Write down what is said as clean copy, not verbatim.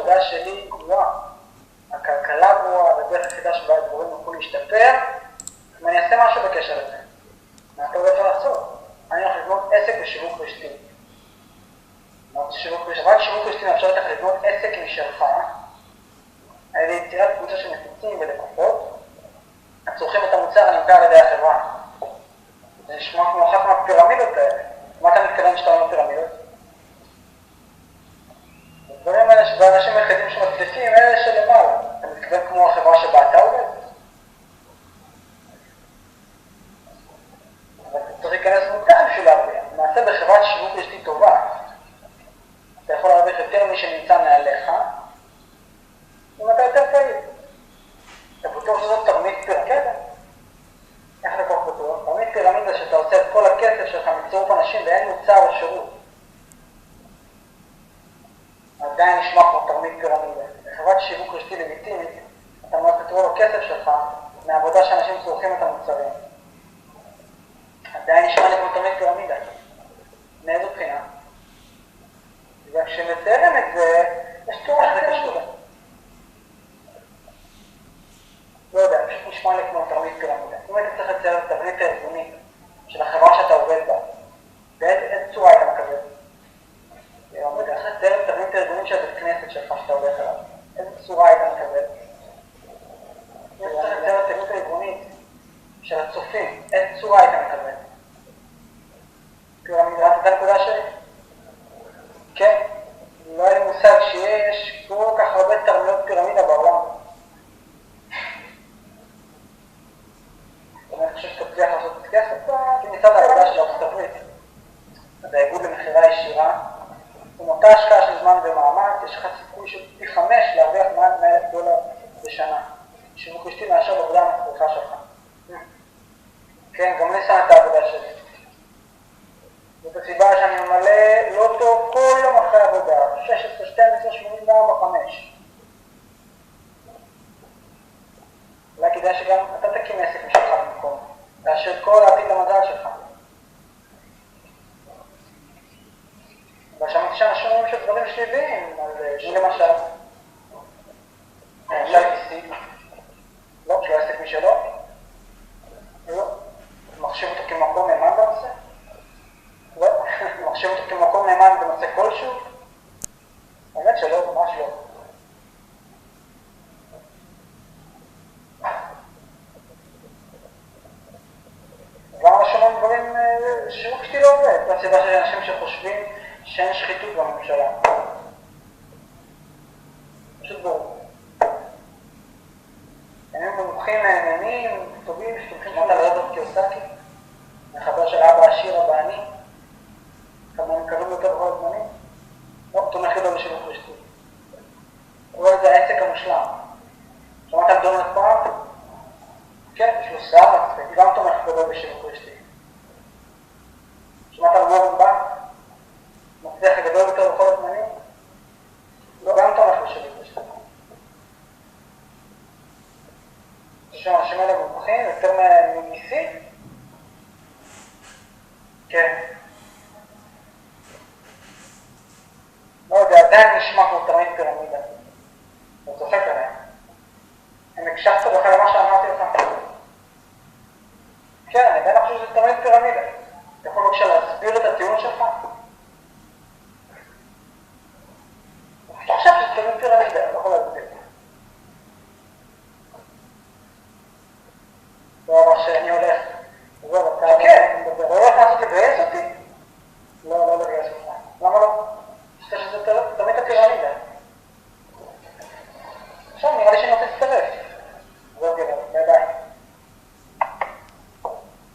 שהעבודה שלי גרועה. הכלכלה גרועה, והדרך היחידה שבה הדברים יוכלו להשתפר, ואני אעשה משהו בקשר לזה. מה אתה רוצה לעשות? אני הולך לבנות עסק בשיווק רשתי. חברת שיווק רשתי מאפשרת לך לבנות עסק משלך, על ידי יצירת קבוצה של מפיצים ולקוחות, הצורכים את המוצר הנמכר על ידי החברה. זה נשמע כמו אחת מהפירמידות האלה. מה אתה מתכוון שאתה אומר פירמידות? הדברים האלה שבאנשים היחידים שמצליחים, אלה שלמעלה. אתה מתכוון כמו החברה שבה אתה עובד? אבל אתה צריך להיכנס מוקדם בשביל להרוויח. למעשה בחברת שיווק רשתי טובה, אתה יכול להרוויח יותר מי שנמצא מעליך, אם אתה יותר פעיל. אתה בטוח שזאת תרמית פירמידה? איך אתה כל כך בטוח? תרמית פירמידה שאתה עושה את כל הכסף שלך מצירוף אנשים ואין מוצר או שירות. עדיין נשמע כמו תרמית פירמידה. בחברת שיווק רשתי לגיטימית, אתה מוצא את רוב הכסף שלך מהעבודה שאנשים צורכים את המוצרים. עדיין נשמע לי כמו תרמית פירמידה. מאיזו בחינה? וכשמתארים את זה, יש צורה שזה קשור. לא יודע, פשוט נשמע לי כמו תרמית פירמידה. אם היית צריך לצייר את התבנית הארגונית של החברה שאתה עובד בה, באיזה צורה היית מקבל? אתה צריך לצייר את התבנית הארגונית של הבית כנסת שלך שאתה עובד עליו. איזה צורה היית מקבל? אם היית צריך לצייר את התבנית הארגונית של הצופים, איזה צורה היית מקבל? פירמידה, זאת הנקודה שלי? כן, לא היה לי מושג שיש כל כך הרבה תרמיות פירמידה בעולם. אני חושב שתצליח לעשות את כסף, כי מצד העבודה של ארצות הברית. זה האיגוד למכירה ישירה, עם אותה השקעה של זמן ומאמץ, יש לך סיכוי של פי 5 להרוויח מעל $100,000 בשנה. שיווק רשתי מאשר בעבודה המצליחה שלך. כן, גם לי שם את העבודה שלי. זאת הסיבה שאני ממלא לא טוב כל יום אחרי עבודה, 16, 12, 84, 5. אולי כדאי שגם אתה תקים עסק משלך במקום, לאשר כל העתיד למזל שלך. ושמעתי שאנשים אומרים שדברים שליליים, אז למשל, איסי, לא, שלא עסק משלו, לא, מחשיב אותו כמקום נאמן בנושא, לא, מחשיב אותו כמקום נאמן בנושא כלשהו, האמת שלא, ממש לא. גם השמון דברים שיווק רשתי לא עובד, זו הסיבה של אנשים שחושבים שאין שחיתות בממשלה. פשוט ברור. הם מומחים מעניינים, טובים, שתומכים שמות על רדות קיוסקי, מחבר של אבא עשיר, אבא עני, כמה מקווים יותר בכל הזמנים. לא, תומך גדול בשיווק רשתי. הוא רואה את זה העסק המושלם. שמעת על דונלד טראמפ? כן, יש לו שיער מצחיק, גם תומך גדול בשיווק רשתי. שמעת על וורן באפט? מצליח הגדול יותר בכל הזמנים? לא, גם תומך בשיווק רשתי. האנשים האלה מומחים יותר ממיסים? כן. לא יודע, עדיין נשמע כמו תרמית פירמידה. אתה צוחק עליהם. הם הקשבת בכלל למה שאמרתי לך. כן, אני עדיין חושב שזה תרמית פירמידה. אתה יכול בבקשה להסביר את הטיעון שלך?